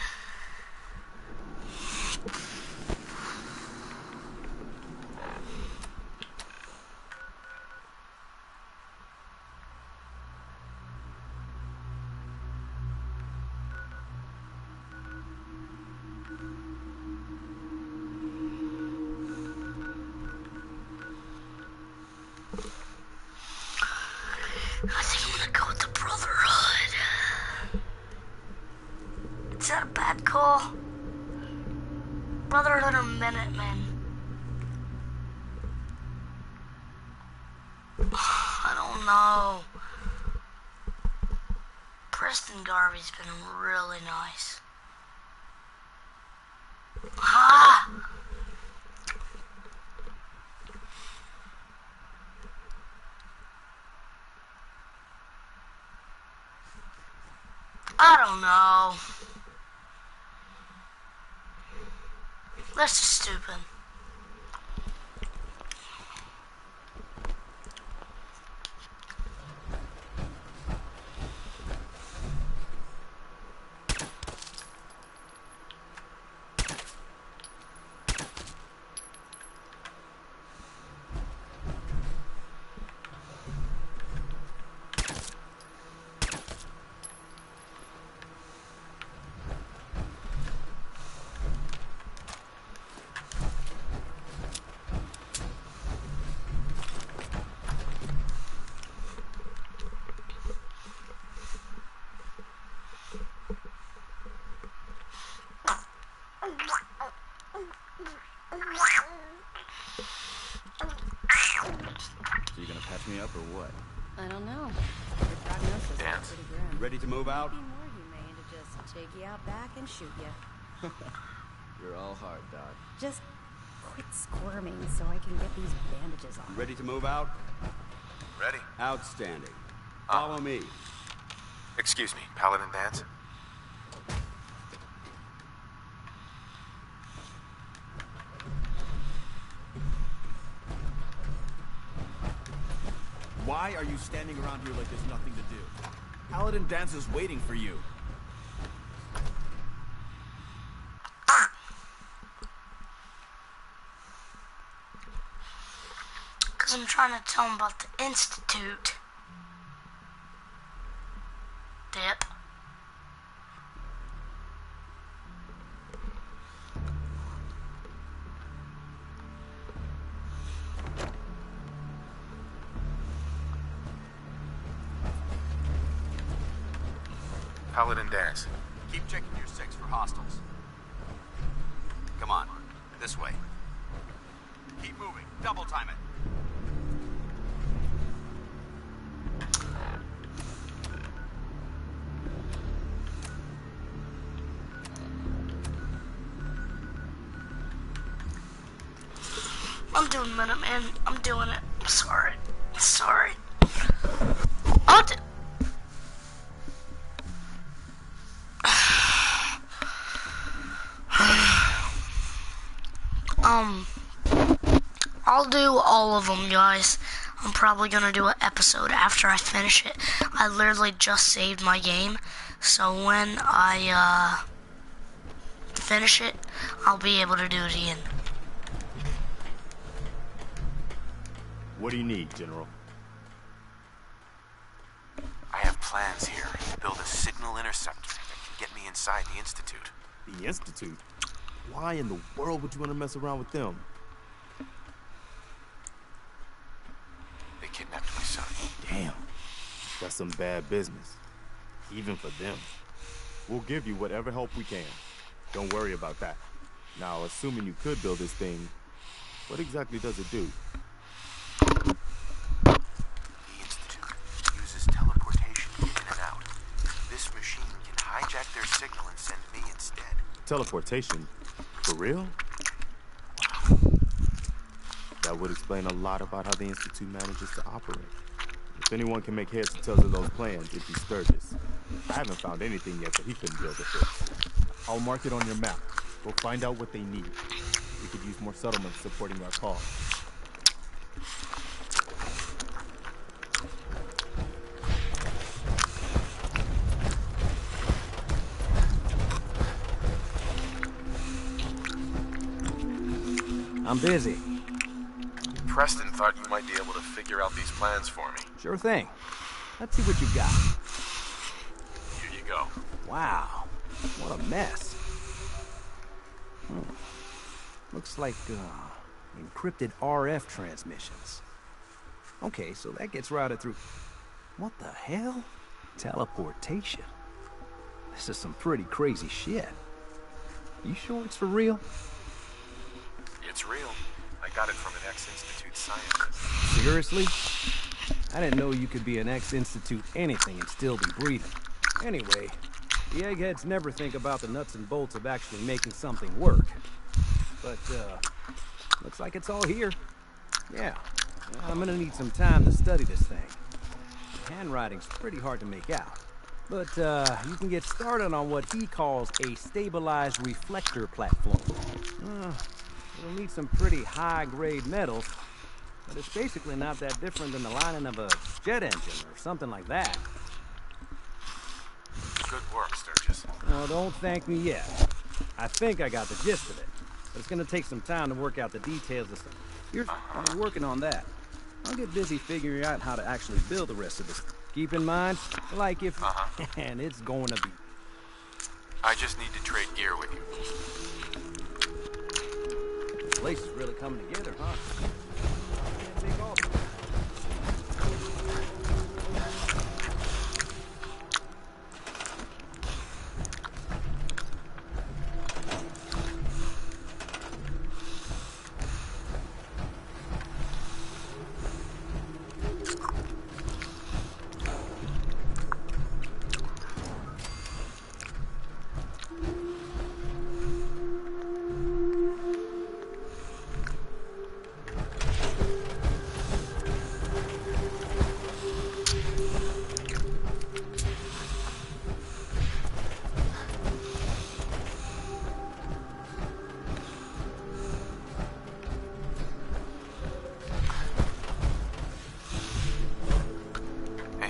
I think I'm gonna go with the Brotherhood. Is that a bad call? Brotherhood or Minutemen? I don't know. Preston Garvey's been really nice. Ah! I don't know. That's just stupid. So you gonna patch me up or what? I don't know. Your prognosis is pretty grim. You ready to move out? It'd be more humane to just take you out back and shoot you. You're all hard, Doc. Just quit squirming so I can get these bandages on. You ready to move out? Ready. Outstanding. Follow me. Excuse me, Paladin Dance? Why are you standing around here like there's nothing to do? Paladin Dance is waiting for you. Because I'm trying to tell him about the Institute. Dip. Paladin Dance. Keep checking your six for hostiles. Come on. This way. Keep moving. Double time it. I'm doing Minuteman. I'm doing it. I'm sorry. Sorry. I'll do... I'll do all of them, guys. I'm probably gonna do an episode after I finish it. I literally just saved my game, so when I finish it, I'll be able to do it again. What do you need, General? I have plans here to build a signal interceptor that can get me inside the Institute. The Institute? Why in the world would you want to mess around with them? They kidnapped my son. Damn. That's some bad business. Even for them. We'll give you whatever help we can. Don't worry about that. Now, assuming you could build this thing, what exactly does it do? The Institute uses teleportation in and out. This machine can hijack their signal instead. Teleportation? For real? That would explain a lot about how the Institute manages to operate. If anyone can make heads or tails of those plans, it'd be Sturgis. I haven't found anything yet that he couldn't build or fix. I'll mark it on your map. We'll find out what they need. We could use more settlements supporting our cause. I'm busy. Preston thought you might be able to figure out these plans for me. Sure thing. Let's see what you got. Here you go. Wow. What a mess. Looks like, encrypted RF transmissions. Okay, so that gets routed through... What the hell? Teleportation. This is some pretty crazy shit. You sure it's for real? It's real. I got it from an ex-Institute scientist. Seriously? I didn't know you could be an ex-Institute anything and still be breathing. Anyway, the eggheads never think about the nuts and bolts of actually making something work. But, looks like it's all here. Yeah, I'm gonna need some time to study this thing. The handwriting's pretty hard to make out. But, you can get started on what he calls a stabilized reflector platform. It'll need some pretty high-grade metals, but it's basically not that different than the lining of a jet engine or something like that. Good work, Sturgis. Well, don't thank me yet. I think I got the gist of it, but it's gonna take some time to work out the details of stuff. Here's I'm working on that. I'll get busy figuring out how to actually build the rest of this. Keep in mind, like if... And it's going to be... I just need to trade gear with you. This place is really coming together, huh? Can't take all of it.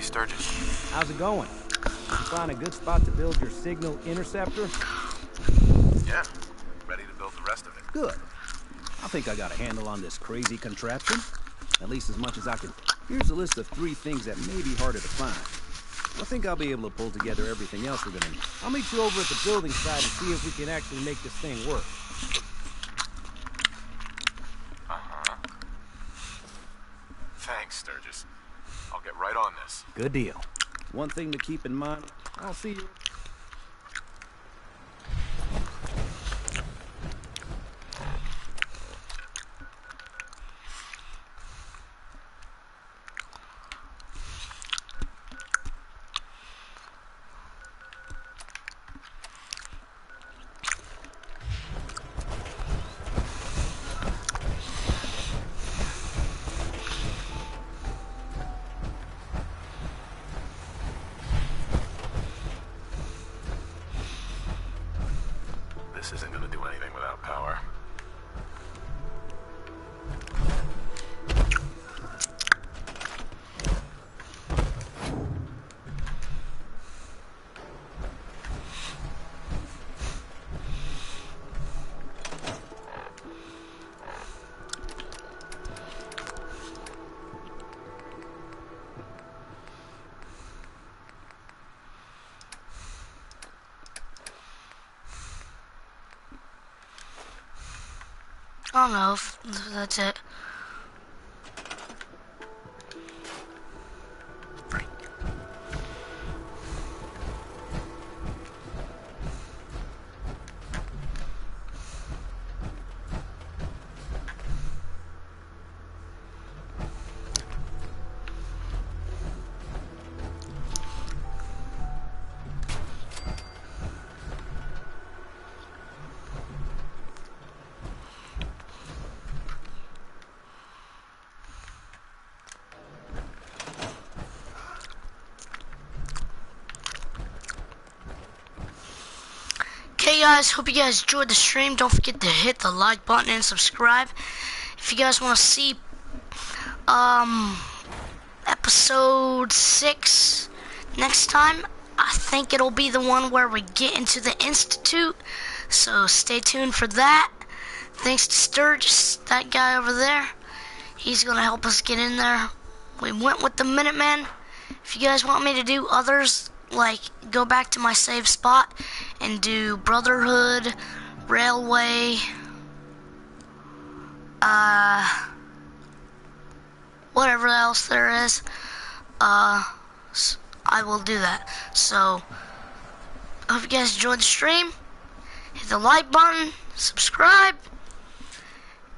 Sturgis. How's it going? You find a good spot to build your signal interceptor? Yeah, ready to build the rest of it. Good. I think I got a handle on this crazy contraption. At least as much as I can. Here's a list of 3 things that may be harder to find. I think I'll be able to pull together everything else we're gonna need. I'll meet you over at the building site and see if we can actually make this thing work. Thanks, Sturgis. I'll get right on this. Good deal. One thing to keep in mind, I'll see you... This isn't gonna do anything without power. I don't know if that's it. Hey guys, hope you guys enjoyed the stream. Don't forget to hit the like button and subscribe. If you guys want to see episode 6 next time, I think it'll be the one where we get into the Institute. So stay tuned for that. Thanks to Sturgis, that guy over there. He's gonna help us get in there. We went with the Minutemen. If you guys want me to do others, like go back to my save spot and do Brotherhood, Railway, whatever else there is, I will do that. So, I hope you guys enjoyed the stream. Hit the like button, subscribe,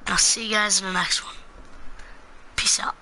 and I'll see you guys in the next one. Peace out.